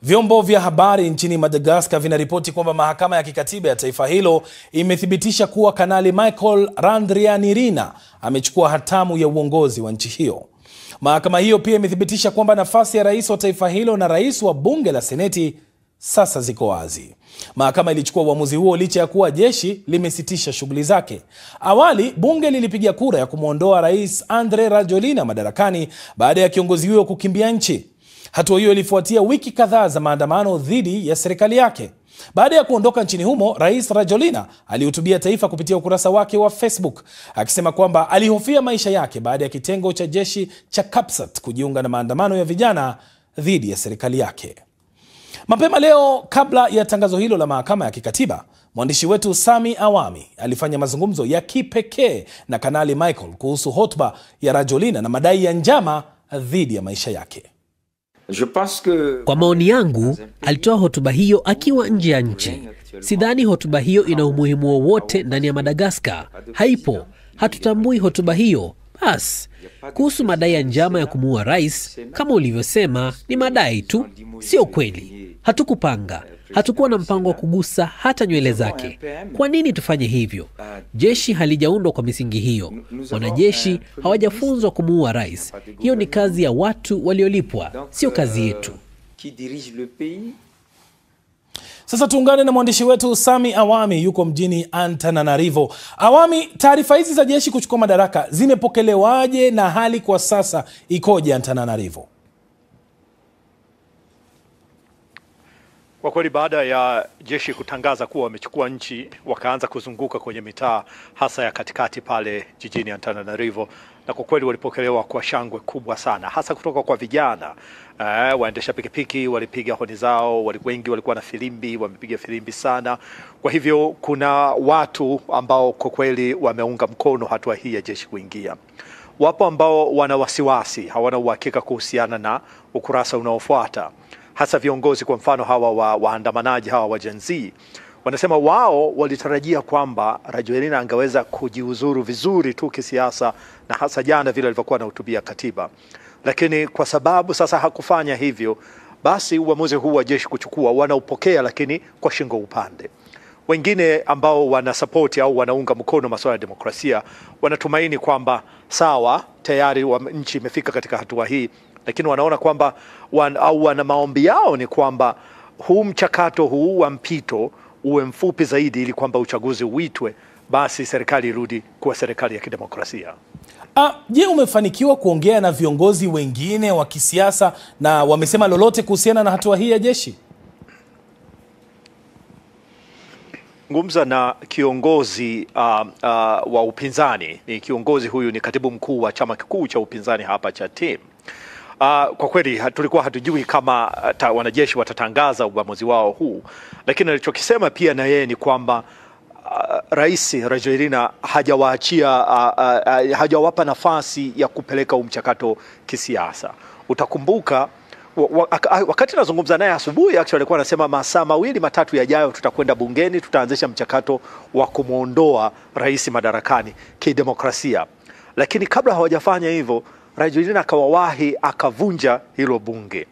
Vyombo vya habari nchini Madagascar vinaripoti kwamba mahakama ya kikatiba ya taifa hilo imethibitisha kuwa Kanali Michael Randrianirina amechukua hatamu ya uongozi wa nchi hiyo. Mahakama hiyo pia imethibitisha kwamba nafasi ya rais wa taifa hilo na rais wa bunge la seneti sasa ziko wazi. Mahakama ilichukua uamuzi huo licha ya kuwa jeshi limesitisha shughuli zake. Awali bunge lilipiga kura ya kumwondoa rais Andry Rajoelina madarakani baada ya kiongozi huyo kukimbia nchi. Hatua hiyo ilifuatia wiki kadhaa za maandamano dhidi ya serikali yake. Baada ya kuondoka nchini humo, Rais Rajoelina alihutubia taifa kupitia ukurasa wake wa Facebook akisema kwamba alihofia maisha yake baada ya kitengo cha jeshi cha Kapsat kujiunga na maandamano ya vijana dhidi ya serikali yake. Mapema leo, kabla ya tangazo hilo la mahakama ya kikatiba, mwandishi wetu Sami Awami alifanya mazungumzo ya kipekee na Kanali Michael kuhusu hotuba ya Rajoelina na madai ya njama dhidi ya maisha yake. Kwa maoni yangu, alitoa hotuba hiyo akiwa nje ya nchi. Sidhani hotuba hiyo ina umuhimu wowote ndani ya Madagascar. Haipo. Hatutambui hotuba hiyo. Bas, kuhusu madai ya njama ya kumuua rais, kama ulivyosema, ni madai tu, sio kweli. Hatukupanga. Hatukuwa na mpango wa kugusa hata nywele zake. Kwa nini tufanye hivyo? Jeshi halijaundwa kwa misingi hiyo. Wanajeshi hawajafunzwa kumuua rais. Hiyo ni kazi ya watu waliolipwa, sio kazi yetu. Sasa tuungane na mwandishi wetu Sami Awami, yuko mjini Antananarivo. Awami, taarifa hizi za jeshi kuchukua madaraka zimepokelewaje na hali kwa sasa ikoje Antananarivo? Kwa kweli, baada ya jeshi kutangaza kuwa wamechukua nchi, wakaanza kuzunguka kwenye mitaa hasa ya katikati pale jijini Antananarivo, na kwa kweli walipokelewa kwa shangwe kubwa sana, hasa kutoka kwa vijana. Waendesha pikipiki walipiga honi zao, wengi walikuwa na filimbi, wamepiga filimbi sana. Kwa hivyo kuna watu ambao kwa kweli wameunga mkono hatua hii ya jeshi kuingia. Wapo ambao wana wasiwasi, hawana uhakika kuhusiana na ukurasa unaofuata. Hasa viongozi, kwa mfano hawa waandamanaji hawa wa Gen Z, wanasema wao walitarajia kwamba Rajoelina angeweza kujiuzuru vizuri tu kisiasa, na hasa jana vile alivyokuwa anahutubia katiba. Lakini kwa sababu sasa hakufanya hivyo, basi uamuzi huu wa jeshi kuchukua wanaupokea, lakini kwa shingo upande. Wengine ambao wana support au wanaunga mkono masuala ya demokrasia wanatumaini kwamba sawa, tayari nchi imefika katika hatua hii, lakini wanaona kwamba wana maombi yao ni kwamba huu mchakato huu wa mpito uwe mfupi zaidi, ili kwamba uchaguzi uitwe, basi serikali irudi kuwa serikali ya kidemokrasia. Je, umefanikiwa kuongea na viongozi wengine wa kisiasa na wamesema lolote kuhusiana na hatua hii ya jeshi? Ngumza na kiongozi wa upinzani. Ni kiongozi huyu, ni katibu mkuu wa chama kikuu cha upinzani hapa cha TEM. Kwa kweli tulikuwa hatujui kama wanajeshi watatangaza uamuzi wao huu, lakini alichokisema pia na yeye ni kwamba Rais Rajoelina hajawapa nafasi ya kupeleka mchakato kisiasa. Utakumbuka wakati nazungumza naye asubuhi, actually alikuwa anasema masaa mawili matatu yajayo tutakwenda bungeni, tutaanzisha mchakato wa kumuondoa rais madarakani kidemokrasia. Lakini kabla hawajafanya hivyo, Rajoelina akawawahi akavunja hilo bunge.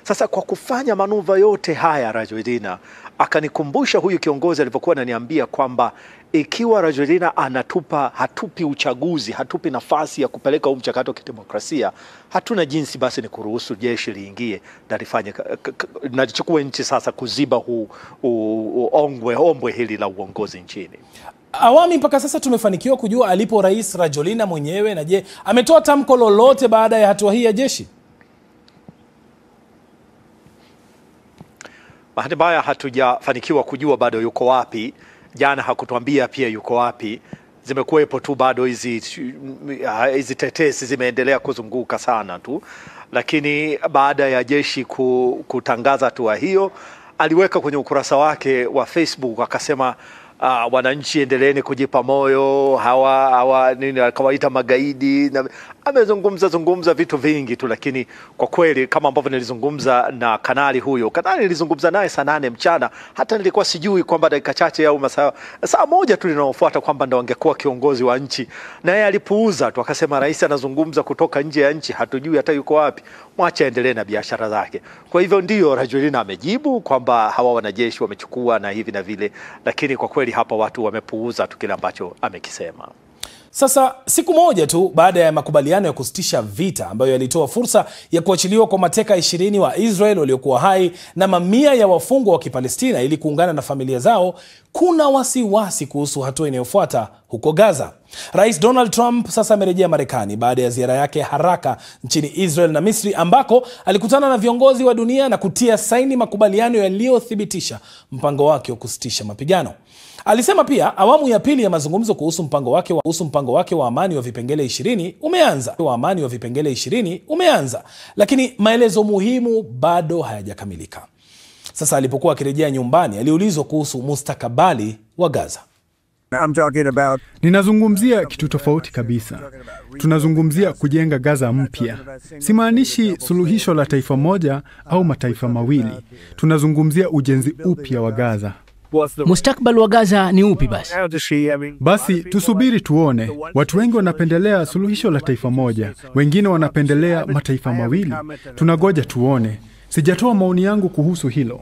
Sasa kwa kufanya manuva yote haya, Rajoelina akanikumbusha huyu kiongozi alivyokuwa ananiambia kwamba ikiwa Rajoelina hatupi uchaguzi, hatupi nafasi ya kupeleka mchakato kidemokrasia, hatuna jinsi basi ni kuruhusu jeshi liingie na lifanye na lichukue nchi sasa kuziba ombwe hili la uongozi nchini. Awami, mpaka sasa tumefanikiwa kujua alipo Rais Rajoelina mwenyewe, na je, ametoa tamko lolote baada ya hatua hii ya jeshi? Bahati mbaya hatujafanikiwa kujua bado yuko wapi. Jana hakutuambia pia yuko wapi. Zimekuwepo tu bado hizi tetesi zimeendelea kuzunguka sana tu. Lakini baada ya jeshi kutangaza hatua hiyo, aliweka kwenye ukurasa wake wa Facebook akasema, wananchi endeleeni kujipa moyo, hawa nini akawaita magaidi, na amezungumza vitu vingi tu, lakini kwa kweli kama ambavyo nilizungumza na kanali huyo, kanali nilizungumza naye saa 8 mchana, hata nilikuwa sijui kwamba dakika chache au saa moja tu linaofuata kwamba ndo angekuwa kiongozi wa nchi, na yeye alipuuza tu akasema rais anazungumza kutoka nje ya nchi, hatujui hata yuko wapi, mwache aendelee na biashara zake. Kwa hivyo ndio Rajoelina amejibu kwamba hawa wanajeshi wamechukua na hivi na vile, lakini kwa kweli hapa watu wamepuuza tu kile ambacho amekisema. Sasa siku moja tu baada ya makubaliano ya kusitisha vita ambayo yalitoa fursa ya kuachiliwa kwa mateka 20 wa Israel waliokuwa hai na mamia ya wafungwa wa Kipalestina ili kuungana na familia zao, kuna wasiwasi kuhusu hatua inayofuata huko Gaza. Rais Donald Trump sasa amerejea Marekani baada ya ziara yake haraka nchini Israel na Misri, ambako alikutana na viongozi wa dunia na kutia saini makubaliano yaliyothibitisha mpango wake wa kusitisha mapigano. Alisema pia awamu ya pili ya mazungumzo kuhusu mpango wake wa amani wa vipengele 20 umeanza, lakini maelezo muhimu bado hayajakamilika. Sasa alipokuwa akirejea nyumbani, aliulizwa kuhusu mustakabali wa Gaza. Ninazungumzia kitu tofauti kabisa. Tunazungumzia kujenga Gaza mpya. Simaanishi suluhisho la taifa moja au mataifa mawili. Tunazungumzia ujenzi upya wa Gaza. Mustakabali wa Gaza ni upi basi? Basi tusubiri tuone. Watu wengi wanapendelea suluhisho la taifa moja, wengine wanapendelea mataifa mawili. Tunagoja tuone. Sijatoa maoni yangu kuhusu hilo.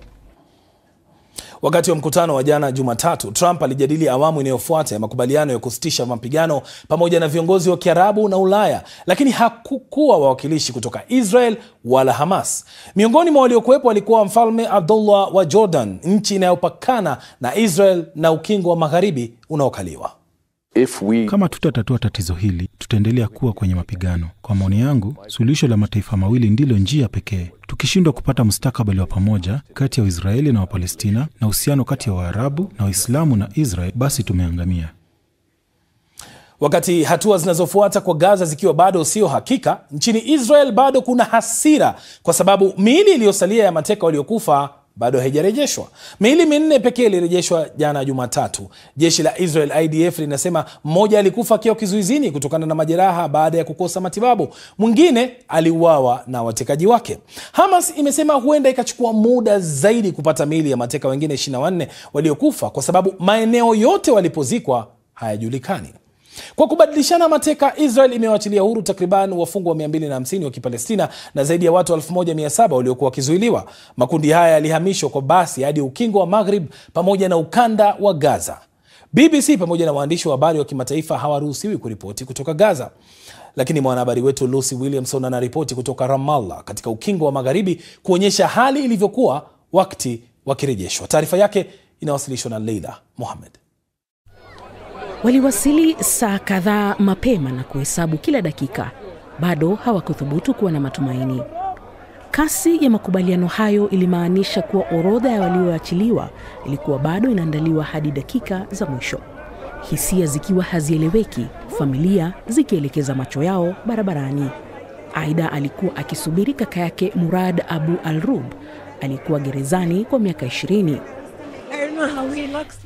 Wakati wa mkutano wa jana Jumatatu, Trump alijadili awamu inayofuata ya makubaliano ya kusitisha mapigano pamoja na viongozi wa Kiarabu na Ulaya, lakini hakukuwa wawakilishi kutoka Israel wala Hamas. Miongoni mwa waliokuwepo walikuwa Mfalme Abdullah wa Jordan, nchi inayopakana na Israel na ukingo wa magharibi unaokaliwa. Kama tutatatua tatizo hili, tutaendelea kuwa kwenye mapigano. Kwa maoni yangu, suluhisho la mataifa mawili ndilo njia pekee. Tukishindwa kupata mustakabali wa pamoja kati ya Waisraeli na Wapalestina na uhusiano kati ya Waarabu na Waislamu na Israel, basi tumeangamia. Wakati hatua zinazofuata kwa Gaza zikiwa bado sio hakika, nchini Israel bado kuna hasira kwa sababu miili iliyosalia ya mateka waliokufa bado haijarejeshwa. Miili 4 pekee ilirejeshwa jana Jumatatu. Jeshi la Israel IDF linasema mmoja alikufa akiwa kizuizini kutokana na majeraha baada ya kukosa matibabu. Mwingine aliuawa na watekaji wake. Hamas imesema huenda ikachukua muda zaidi kupata miili ya mateka wengine 24 waliokufa kwa sababu maeneo yote walipozikwa hayajulikani. Kwa kubadilishana mateka, Israel imewaachilia huru takriban wafungwa 250 wa Kipalestina na zaidi ya watu 1700 waliokuwa wakizuiliwa. Makundi haya yalihamishwa kwa basi hadi ukingo wa Maghrib pamoja na ukanda wa Gaza. BBC pamoja na waandishi wa habari wa kimataifa hawaruhusiwi kuripoti kutoka Gaza. Lakini mwanahabari wetu Lucy Williamson anaripoti kutoka Ramallah katika ukingo wa Magharibi kuonyesha hali ilivyokuwa wakati wakirejeshwa. Taarifa yake inawasilishwa na Leila Mohamed. Waliwasili saa kadhaa mapema na kuhesabu kila dakika. Bado hawakuthubutu kuwa na matumaini. Kasi ya makubaliano hayo ilimaanisha kuwa orodha ya walioachiliwa ilikuwa bado inaandaliwa hadi dakika za mwisho. Hisia zikiwa hazieleweki, familia zikielekeza macho yao barabarani. Aida alikuwa akisubiri kaka yake Murad Abu Al-Rub, alikuwa gerezani kwa miaka 20.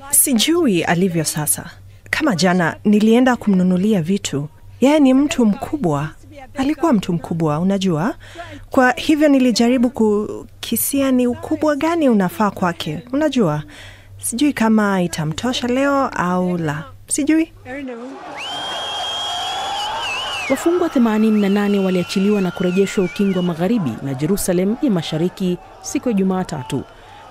Sijui alivyo sasa. Kama jana nilienda kumnunulia vitu. Yeye ni mtu mkubwa. Alikuwa mtu mkubwa, unajua. Kwa hivyo nilijaribu kukisia ni ukubwa gani unafaa kwake. Unajua, sijui kama itamtosha leo au la. Sijui. Wafungwa 88 waliachiliwa na kurejeshwa ukingo wa Magharibi na Jerusalem ya Mashariki siku ya Jumatatu,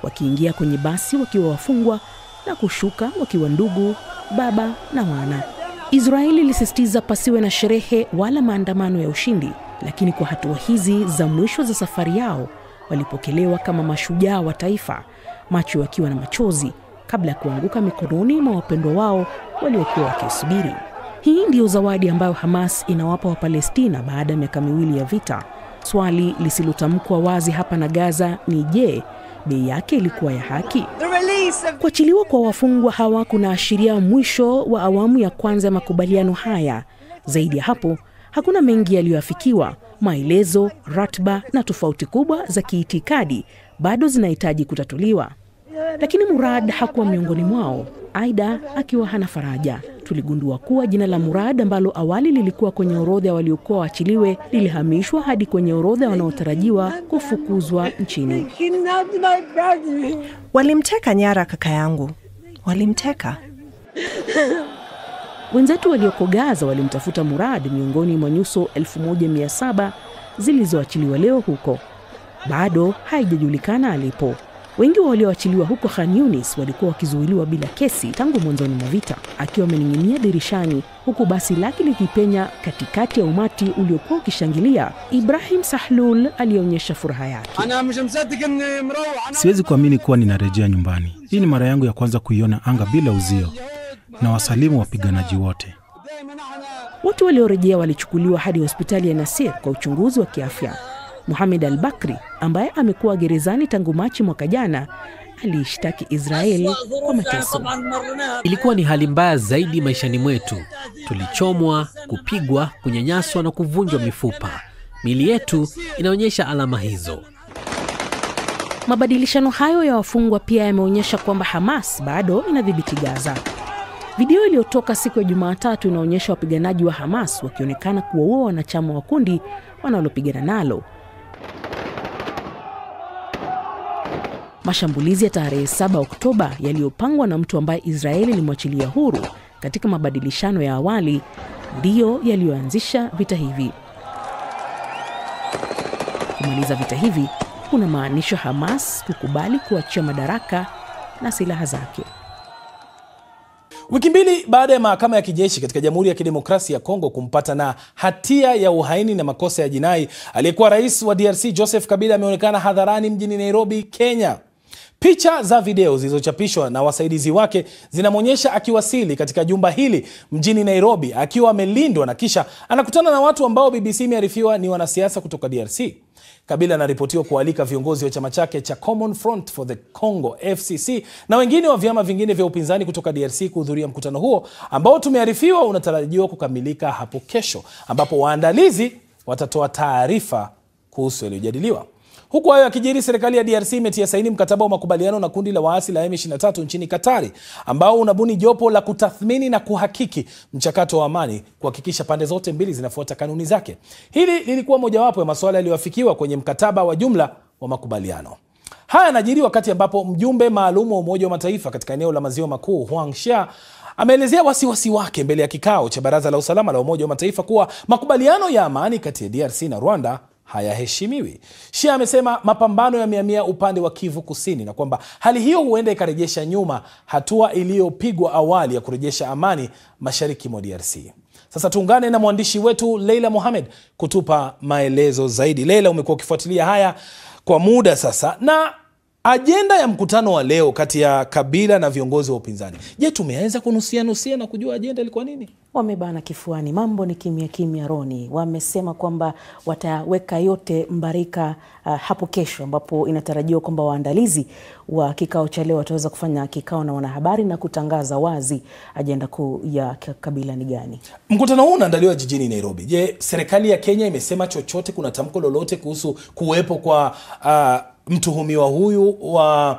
wakiingia kwenye basi wakiwa wafungwa na kushuka wakiwa ndugu, baba na wana. Israeli ilisisitiza pasiwe na sherehe wala maandamano ya ushindi, lakini kwa hatua hizi za mwisho za safari yao walipokelewa kama mashujaa wa taifa, macho yakiwa na machozi kabla ya kuanguka mikononi mwa wapendwa wao waliokuwa wakisubiri. Hii ndio zawadi ambayo Hamas inawapa wa Palestina baada ya miaka 2 ya vita. Swali lisilotamkwa wazi hapa na Gaza ni je, bei yake ilikuwa ya haki? Kuachiliwa kwa wafungwa hawa kunaashiria mwisho wa awamu ya kwanza ya makubaliano haya. Zaidi ya hapo, hakuna mengi yaliyoafikiwa. Maelezo, ratiba na tofauti kubwa za kiitikadi bado zinahitaji kutatuliwa. Lakini Murad hakuwa miongoni mwao, Aida akiwa hana faraja. tuligundua kuwa jina la Murad ambalo awali lilikuwa kwenye orodha ya waliokuwa waachiliwe lilihamishwa hadi kwenye orodha wanaotarajiwa kufukuzwa nchini. Walimteka nyara kaka yangu. Walimteka. Wenzetu walioko Gaza walimtafuta Murad miongoni mwa nyuso 1700 zilizoachiliwa leo huko. Bado haijajulikana alipo. Wengi walioachiliwa huko Khan Yunis walikuwa wakizuiliwa bila kesi tangu mwanzoni mwa vita, akiwa amening'inia dirishani huku basi lake likipenya katikati ya umati uliokuwa ukishangilia. Ibrahim Sahlul alionyesha furaha yake. Siwezi kuamini kuwa ninarejea nyumbani. Hii ni mara yangu ya kwanza kuiona anga bila uzio. Na wasalimu wapiganaji wote. Watu waliorejea walichukuliwa hadi hospitali ya Nasir kwa uchunguzi wa kiafya. Mohamed Al-Bakri, ambaye amekuwa gerezani tangu Machi mwaka jana, alishtaki Israeli kwa mateso. Ilikuwa ni hali mbaya zaidi maishani mwetu. Tulichomwa, kupigwa, kunyanyaswa na kuvunjwa mifupa. Miili yetu inaonyesha alama hizo. Mabadilishano hayo ya wafungwa pia yameonyesha kwamba Hamas bado inadhibiti Gaza. Video iliyotoka siku ya Jumatatu inaonyesha wapiganaji wa Hamas wakionekana kuwaua wanachama wa kundi wanalopigana nalo. Mashambulizi ya tarehe 7 Oktoba yaliyopangwa na mtu ambaye Israeli ilimwachilia huru katika mabadilishano ya awali ndiyo yaliyoanzisha vita hivi. Kumaliza vita hivi kuna maanisha Hamas kukubali kuachia madaraka na silaha zake. Wiki mbili baada ya mahakama ya kijeshi katika Jamhuri ya Kidemokrasia ya Kongo kumpata na hatia ya uhaini na makosa ya jinai, aliyekuwa rais wa DRC Joseph Kabila ameonekana hadharani mjini Nairobi, Kenya. Picha za video zilizochapishwa na wasaidizi wake zinamwonyesha akiwasili katika jumba hili mjini Nairobi akiwa amelindwa na kisha anakutana na watu ambao BBC imearifiwa ni wanasiasa kutoka DRC. Kabila anaripotiwa kualika viongozi wa chama chake cha Common Front for the Congo FCC na wengine wa vyama vingine vya upinzani kutoka DRC kuhudhuria mkutano huo ambao tumearifiwa unatarajiwa kukamilika hapo kesho, ambapo waandalizi watatoa taarifa kuhusu yaliyojadiliwa. Huku hayo yakijiri, serikali ya DRC imetia saini mkataba wa makubaliano na kundi la waasi la M23 nchini Katari, ambao unabuni jopo la kutathmini na kuhakiki mchakato wa amani, kuhakikisha pande zote mbili zinafuata kanuni zake. Hili lilikuwa mojawapo ya masuala yaliyoafikiwa kwenye mkataba wa jumla wa makubaliano. Haya yanajiri wakati ambapo mjumbe maalum wa Umoja wa Mataifa katika eneo la Maziwa Makuu, Huang Xia, ameelezea wasiwasi wake mbele ya kikao cha Baraza la Usalama la Umoja wa Mataifa kuwa makubaliano ya amani kati ya DRC na Rwanda hayaheshimiwi. Xia amesema mapambano yamehamia upande wa Kivu Kusini na kwamba hali hiyo huenda ikarejesha nyuma hatua iliyopigwa awali ya kurejesha amani mashariki mwa DRC. Sasa tuungane na mwandishi wetu Leila Mohamed kutupa maelezo zaidi. Leila, umekuwa ukifuatilia haya kwa muda sasa, na ajenda ya mkutano wa leo kati ya Kabila na viongozi wa upinzani, je, tumeanza kunusia na kujua ajenda ilikuwa nini? Wamebana kifuani, mambo ni kimya kimya Roni. Wamesema kwamba wataweka yote mbarika hapo kesho, ambapo inatarajiwa kwamba waandalizi wa kikao cha leo wataweza kufanya kikao na wanahabari na kutangaza wazi ajenda kuu ya Kabila ni gani. Mkutano huu unaandaliwa jijini Nairobi. Je, serikali ya Kenya imesema chochote, kuna tamko lolote kuhusu kuwepo kwa mtuhumiwa huyu wa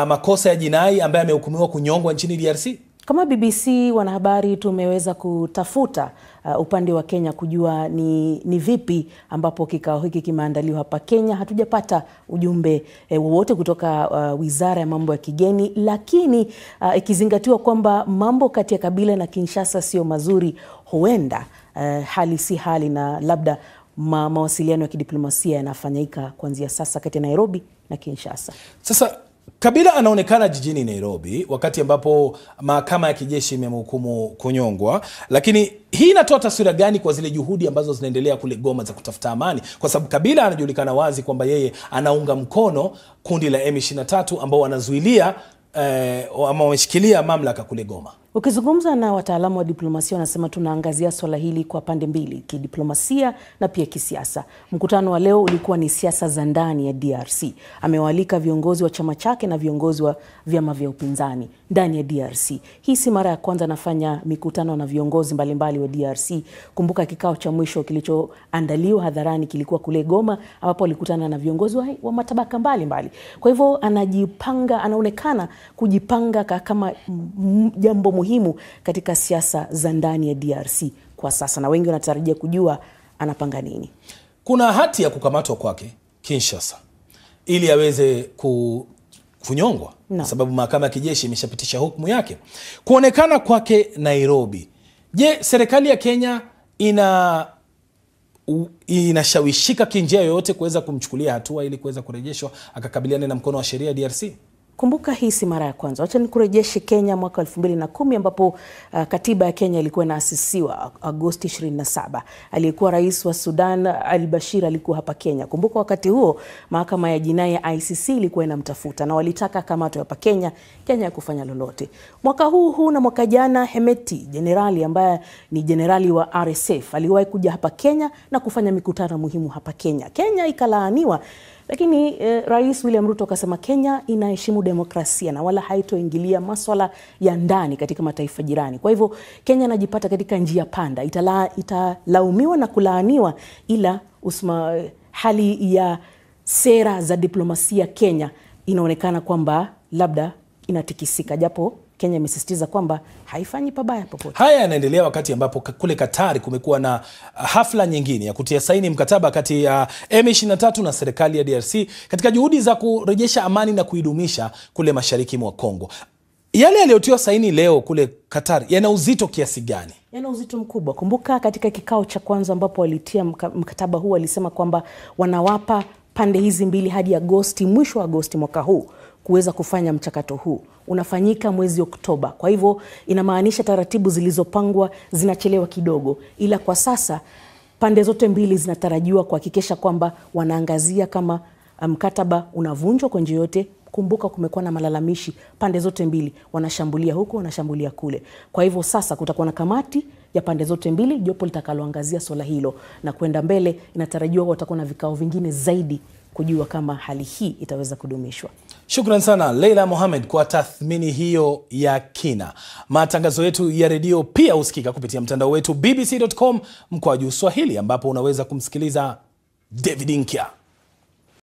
makosa ya jinai ambaye amehukumiwa kunyongwa nchini DRC? Kama BBC wanahabari tumeweza kutafuta upande wa Kenya kujua ni vipi ambapo kikao hiki kimeandaliwa hapa Kenya. Hatujapata ujumbe wowote kutoka Wizara ya Mambo ya Kigeni, lakini ikizingatiwa kwamba mambo kati ya Kabila na Kinshasa sio mazuri, huenda hali si hali na labda mawasiliano ya kidiplomasia yanafanyika kuanzia sasa kati ya Nairobi na Kinshasa. Sasa Kabila anaonekana jijini Nairobi wakati ambapo mahakama ya kijeshi imemhukumu kunyongwa, lakini hii inatoa taswira gani kwa zile juhudi ambazo zinaendelea kule Goma za kutafuta amani? Kwa sababu Kabila anajulikana wazi kwamba yeye anaunga mkono kundi la M23 ambao wanazuilia ama wameshikilia mamlaka kule Goma. Ukizungumza na wataalamu wa diplomasia wanasema tunaangazia swala hili kwa pande mbili, kidiplomasia na pia kisiasa. Mkutano wa leo ulikuwa ni siasa za ndani ya DRC. Amewaalika viongozi wa chama chake na viongozi wa vyama vya upinzani ndani ya DRC. Hii si mara ya kwanza anafanya mikutano na viongozi mbalimbali wa DRC. Kumbuka kikao cha mwisho kilichoandaliwa hadharani kilikuwa kule Goma, ambapo alikutana na viongozi wa matabaka mbalimbali. Kwa hivyo anajipanga, anaonekana kujipanga kama jambo muhimu katika siasa za ndani ya DRC kwa sasa, na wengi wanatarajia kujua anapanga nini. Kuna hati ya kukamatwa kwake Kinshasa ili aweze kunyongwa, sababu mahakama ya kijeshi imeshapitisha hukumu yake. Kuonekana kwake Nairobi, je, serikali ya Kenya inashawishika kinjia yoyote kuweza kumchukulia hatua ili kuweza kurejeshwa akakabiliana na mkono wa sheria ya DRC? Kumbuka hii si mara ya kwanza. Wacha nikurejeshe Kenya mwaka 2010 ambapo katiba ya Kenya ilikuwa inaasisiwa Agosti 27. Aliyekuwa rais wa Sudan al-Bashir alikuwa hapa Kenya. Kumbuka wakati huo mahakama ya jinai ya ICC ilikuwa inamtafuta na walitaka kamatwe hapa Kenya. Kenya hakufanya lolote. Mwaka huu na mwaka jana Hemeti, jenerali ambaye ni jenerali wa RSF, aliwahi kuja hapa Kenya na kufanya mikutano muhimu hapa Kenya. Kenya ikalaaniwa, lakini Rais William Ruto akasema Kenya inaheshimu demokrasia na wala haitoingilia masuala ya ndani katika mataifa jirani. Kwa hivyo Kenya inajipata katika njia panda, italaumiwa na kulaaniwa, ila hali ya sera za diplomasia Kenya inaonekana kwamba labda inatikisika, japo Kenya imesisitiza kwamba haifanyi pabaya popote. Haya yanaendelea wakati ambapo kule Katari kumekuwa na hafla nyingine ya kutia saini mkataba kati ya M23 na serikali ya DRC katika juhudi za kurejesha amani na kuidumisha kule mashariki mwa Kongo. Yale yaliyotiwa saini leo kule Katari yana uzito kiasi gani? Yana uzito mkubwa. Kumbuka katika kikao cha kwanza ambapo walitia mkataba huu, walisema kwamba wanawapa pande hizi mbili hadi Agosti, mwisho wa Agosti mwaka huu kuweza kufanya mchakato huu. Unafanyika mwezi Oktoba. Kwa hivyo inamaanisha taratibu zilizopangwa zinachelewa kidogo, ila kwa sasa pande zote mbili zinatarajiwa kuhakikisha kwamba wanaangazia kama mkataba unavunjwa kwa njia yote. Kumbuka kumekuwa na malalamishi, pande zote mbili wanashambulia huko, wanashambulia kule. Kwa hivyo sasa kutakuwa na kamati ya pande zote mbili, jopo litakaloangazia swala hilo, na kwenda mbele inatarajiwa watakuwa na vikao vingine zaidi kujua kama hali hii itaweza kudumishwa. Shukran sana Leila Mohamed kwa tathmini hiyo ya kina. Matangazo yetu ya redio pia husikika kupitia mtandao wetu bbc.com/Swahili, ambapo unaweza kumsikiliza David Nkya.